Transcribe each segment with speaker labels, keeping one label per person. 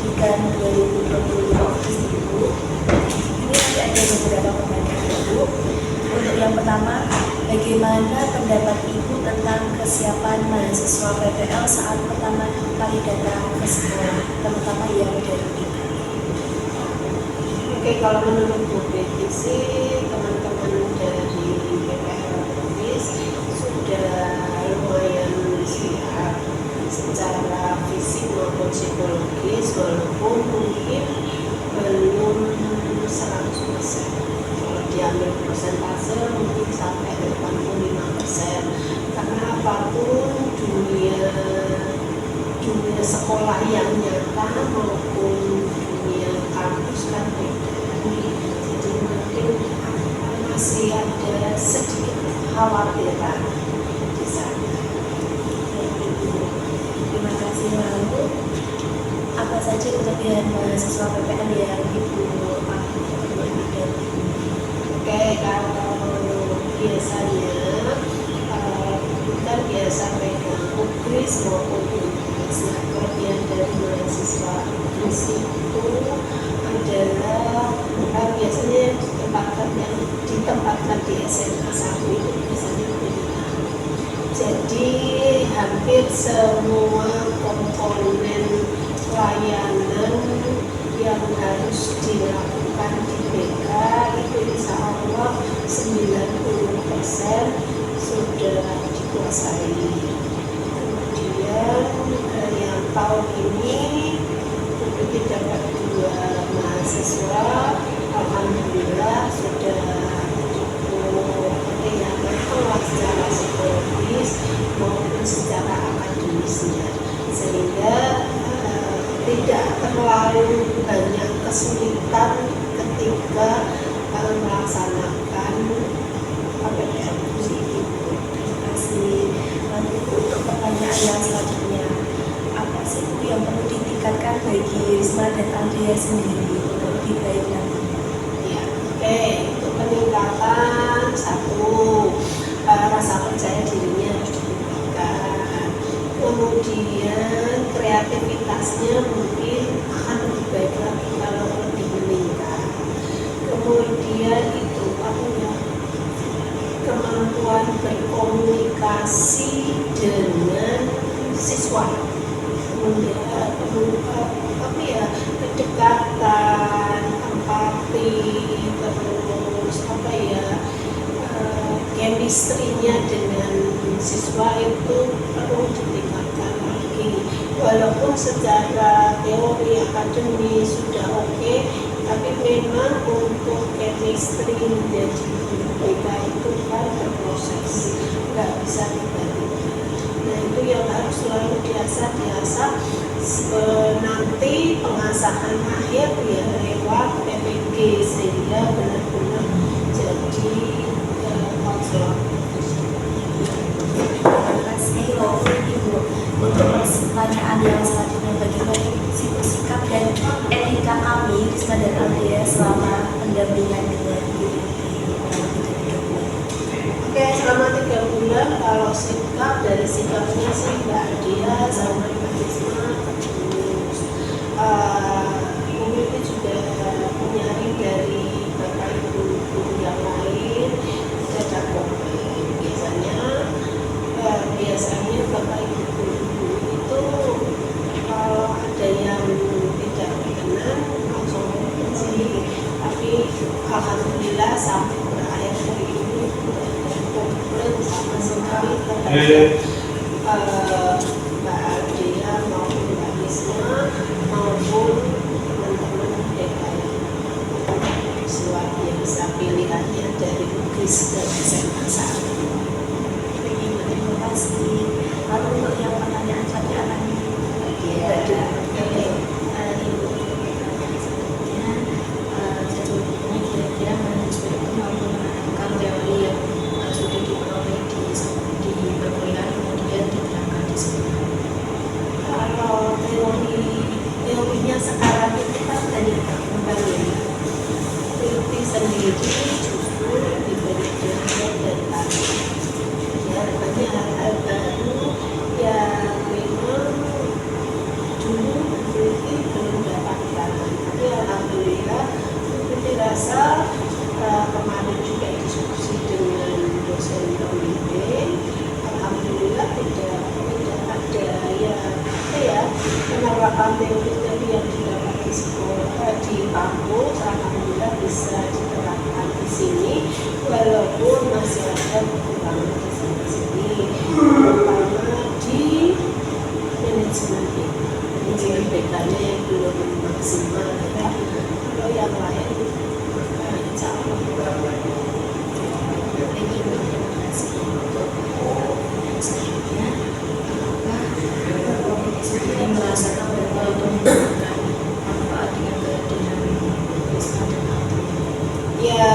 Speaker 1: Pendidikan 2025 Ibu. Ini ada beberapa pertanyaan Ibu. Untuk yang pertama, bagaimana pendapat Ibu tentang kesiapan mahasiswa PPL saat pertama kali datang ke sekolah, terutama yang dari IPA?
Speaker 2: Oke, kalau menurut Bu Betty sih, teman-teman dari PPL Provis sudah lumayan siap secara fisik maupun psikologis, walaupun mungkin belum 100%. Kalau diambil persentase mungkin sampai 85%. Karena apapun dunia sekolah yang nyata maupun dunia kampus kan beda. Jadi mungkin masih ada sedikit khawatiran di sana.
Speaker 1: Terima kasih. Lalu, apa saja kelebihan mahasiswa PPL yang Ibu
Speaker 2: Oke, kalau biasanya kita biasa pegang UKRIS maupun UKRIS. Nah, kelebihan dari mahasiswa UKRIS itu adalah biasanya ditempatkan di SMA 1 itu biasanya pilihan. Jadi hampir semua komponen layanan yang harus dilakukan di BK itu insya Allah 90% sudah dikuasai. Kemudian yang tahun ini begitu dapat 2 mahasiswa, alhamdulillah sudah cukup matang secara psikologis maupun secara akademisnya, sehingga tidak terlalu banyak kesulitan ketika melaksanakan PPL.
Speaker 1: Terima kasih. Lalu untuk pertanyaan yang selanjutnya, apa sih Bu yang perlu ditingkatkan bagi Risma dan Andrea sendiri untuk lebih baik nantinya?
Speaker 2: Ya, oke. Untuk peningkatan, satu, rasa percaya dirinya harus ditingkatkan. Kemudian kreativitasnya mungkin akan lebih baik lagi kalau lebih meningkat. Kemudian itu kemampuan berkomunikasi dengan siswa, kemudian kedekatan, empati, terus chemistry-nya dengan siswa itu perlu ditingkatkan lagi. Walaupun secara teori akademis sudah oke, tapi memang untuk chemistry menjadi BK itu kan berproses, nggak bisa tiba-tiba. Nah, itu yang harus selalu diasah nanti pengasahan akhir ya lewat PPG, sehingga benar-benar jadi konselor.
Speaker 1: Terima kasih Ibu. Untuk pertanyaan yang selanjutnya, bagaimana sikap dan etika kami Risma dan Andrea selama pendampingan dengan Ibu?
Speaker 2: Oke, selama 3 bulan kalau dari sikapnya sih Mbak Dia sama Mbak Risma terus mungkin juga menyaring dari Bapak Ibu guru yang lain, kita dapat biasanya Bapak Ibu guru itu kalau ada yang tidak berkenan langsung benci, tapi alhamdulillah sampai berakhir hari ini komplain sama sekali terhadap Mbak Dia mau di sekolah, di kampus, alhamdulillah bisa diterapkan di sini, walaupun masih ada kekurangan di sini, terutama di manajemen BK-nya yang belum maksimal. Kalau yang lain, insya Allah.
Speaker 1: Terima kasih untuk yang selanjutnya. Apakah sendiri merasakan bahwa itu memberikan manfaat dengan kehadiran Wisma dan Atlet?
Speaker 2: Ya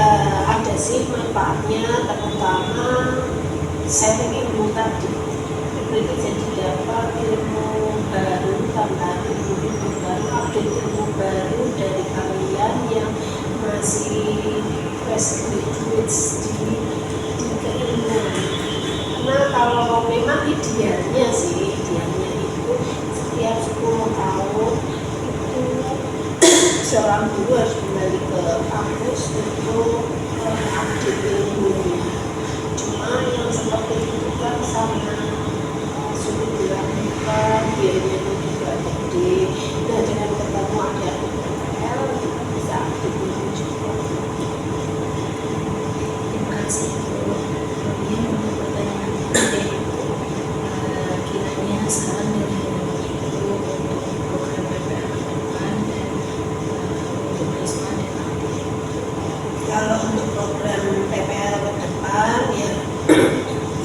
Speaker 2: ada sih manfaatnya, terutama sharing ilmu tadi. Berarti jadi dapat ilmu baru, tambahan ilmu baru, update ilmu baru dari kalian yang masih fresh graduates di keilmuan. Karena kalau memang idealnya itu setiap 10 tahun itu seorang guru harus kembali ke kampus untuk update ilmunya. Cuma yang seperti itu kan sangat sulit dilakukan, biayanya juga gede. Nah, dengan ketemu ada UPL kita bisa update ilmu juga.
Speaker 1: Terima kasih kemudian untuk pertanyaan yaitu kiranya saran dari itu untuk program PPL ke depan dan untuk Wisma dan Atlet.
Speaker 2: Kalau untuk program PPL ke depan ya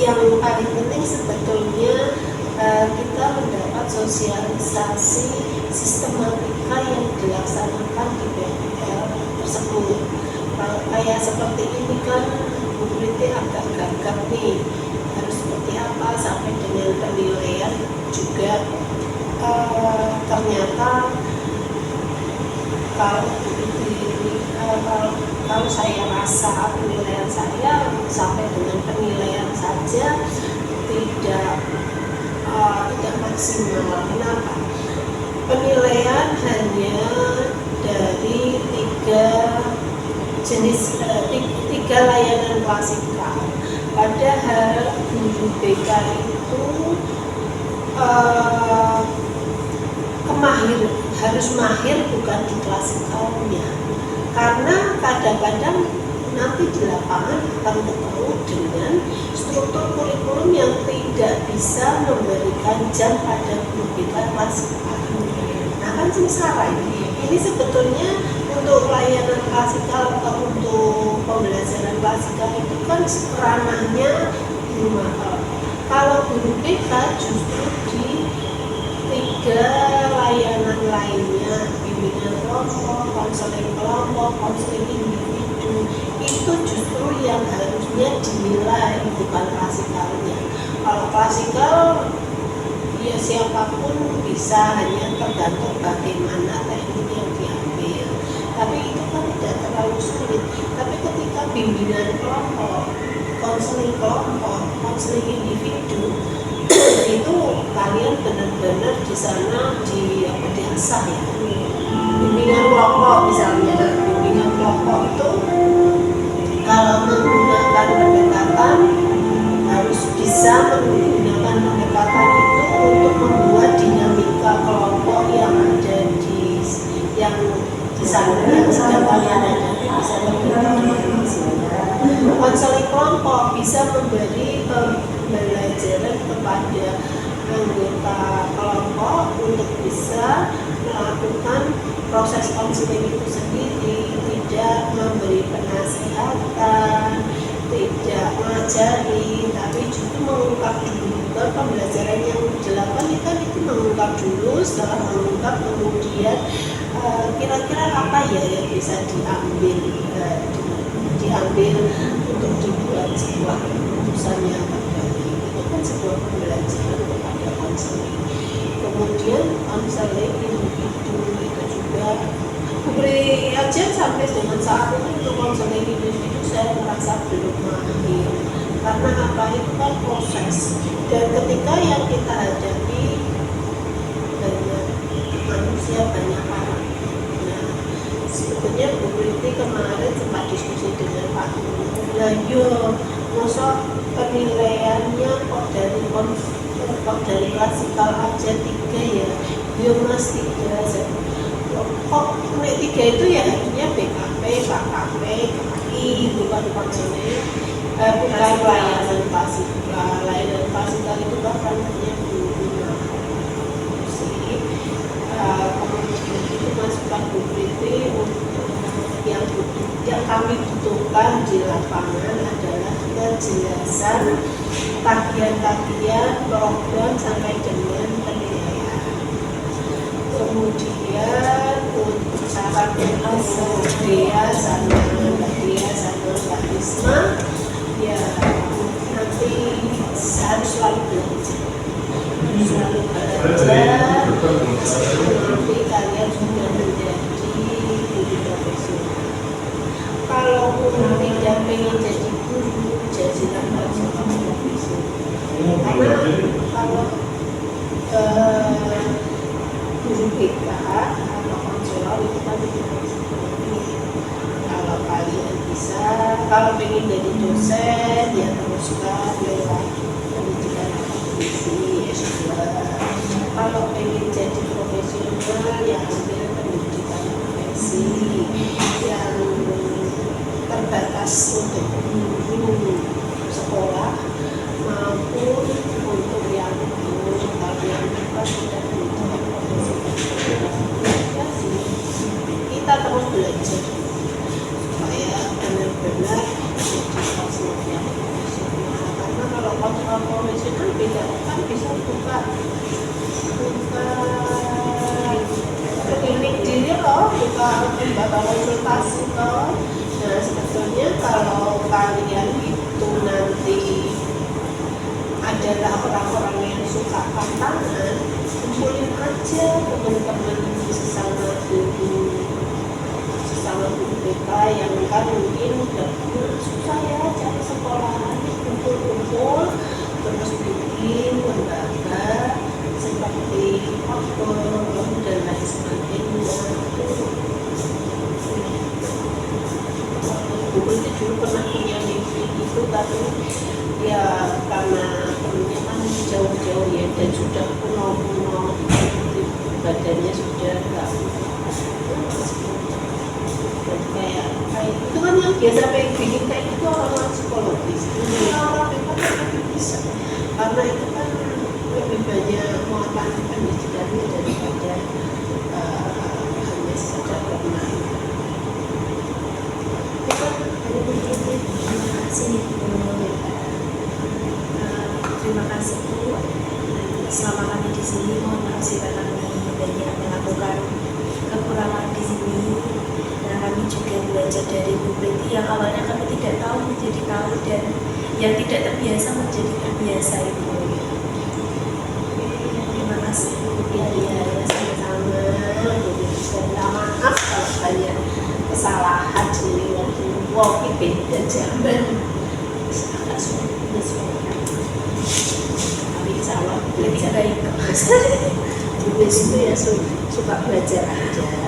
Speaker 2: yang paling penting sebetulnya kita mendapat sosialisasi sistematika yang dilaksanakan di PPL tersebut. Kalau kayak seperti ini kan Bu Priti agak gagap nih, harus seperti apa sampai dengan penilaian juga. Ternyata kalau saya rasa penilaian saya sampai dengan penilaian saja tidak maksimal. Kenapa? Penilaian hanya dari tiga layanan klasikal. Padahal guru BK itu harus mahir bukan di klasikalnya, karena kadang-kadang nanti di lapangan akan ketemu dengan struktur kurikulum yang tidak bisa memberikan jam pada guru BK klasikal. Nah kan sengsara ini sebetulnya untuk layanan klasikal atau untuk pembelajaran klasikal itu kan ranahnya guru makal. Kalau guru BK justru di tiga layanan lainnya, bimbingan kelompok, konseling kelompok, konseling individu, itu justru yang harusnya dinilai, bukan klasikalnya. Kalau klasikal ya siapapun bisa, hanya tergantung bagaimana teknik yang diambil. Tapi itu kan tidak terlalu sulit. Tapi ketika bimbingan kelompok, konseling kelompok, konseling individu, itu kalian benar-benar di sana diasah ya. Bimbingan kelompok misalnya, bimbingan kelompok itu kalau menggunakan pendekatan harus bisa menggunakan pendekatan itu untuk membuat dinamika kelompok yang ada di sana yang sedang kalian hadapi bisa berkembang. Konseling kelompok bisa memberi pembelajaran kepada anggota kelompok untuk bisa melakukan proses konseling itu sendiri, tidak memberi penasihatan, tidak mengajari, tapi justru mengungkap dulu. Pembelajaran yang dilakukan itu mengungkap dulu, setelah mengungkap kemudian kira-kira apa ya yang bisa diambil untuk dibuat sebuah keputusan yang terbaik. Itu kan sebuah pembelajaran kepada konseling. Kemudian konseling individu itu juga beri aja sampai dengan saat ini untuk konseling individu saya merasa belum mahir, karena apa, itu kan proses, dan ketika yang kita hadapi banyak manusia, banyak orang. Nah, sebetulnya Bu Priti kemarin sempat diskusi dengan Pak Guru. Nah, masa penilaiannya kok dari klasikal aja 3 ya? Mas 3. Kok tiga itu ya harusnya BKP, KKP, KKI, bukan personel, bukan layanan fasikal. Layanan fasikal itu bahkan hanya guna fungsi. Kemudian itu masukan Bu Priti untuk yang kami butuhkan di lapangan adalah kejelasan tagihan-tagihan program sampai dengan penilaian. Kemudian untuk syarat Dea sama Mbak Risma ya nanti harus selalu belajar nanti kalian sudah menjadi guru profesional. Kalau tidak pengen jadi guru, jadilah seorang profesional. Karena kalau guru BK atau konselor itu kan kalau kalian bisa, kalau pengen jadi dosen ya teruskan lewat pendidikan akademisi S2. Kalau pengen jadi profesional ya ambil pendidikan profesi yang terbatas untuk guru sekolah maupun untuk yang guru yang sudah pendidikan profesi. Ya sih, kita terus belajar supaya benar-benar jadi konselor yang profesional. Karena kalau konselor profesional beda kan bisa buka klinik diri loh, buka lembaga konsultasi loh. Nah sebetulnya kalau kalian itu nanti adalah orang-orang yang suka tantangan, kumpulin aja teman-teman sesama guru BK yang kan mungkin udah susah ya cari sekolahan, kumpul-kumpul terus bikin lembaga seperti Outbound dan lain sebagainya. Buku itu dulu pernah punya mimpi itu, tapi ya karena temennya kan jauh-jauh ya dan sudah kuno-kuno, badannya sudah enggak kayak itu kan yang biasa bikin kayak itu orang psikologis. Orang itu kan bisa karena itu kan lebih banyak muatan pendidikannya daripada hanya sekedar bermain.
Speaker 1: Terima kasih terima kasih Bu. Selama kami di sini mohon maaf jika kami banyak melakukan kekurangan di sini. Nah kami juga belajar dari Bu Priti yang awalnya kami tidak tahu menjadi tahu dan yang tidak terbiasa menjadi terbiasa itu. Terima kasih Bu.
Speaker 2: Ya sama-sama. Minta maaf kalau banyak kesalahan sini waktu beda zaman agak sulit menyesuaikan. Tapi insya Allah belajar baik. Tulis itu ya suka belajar aja.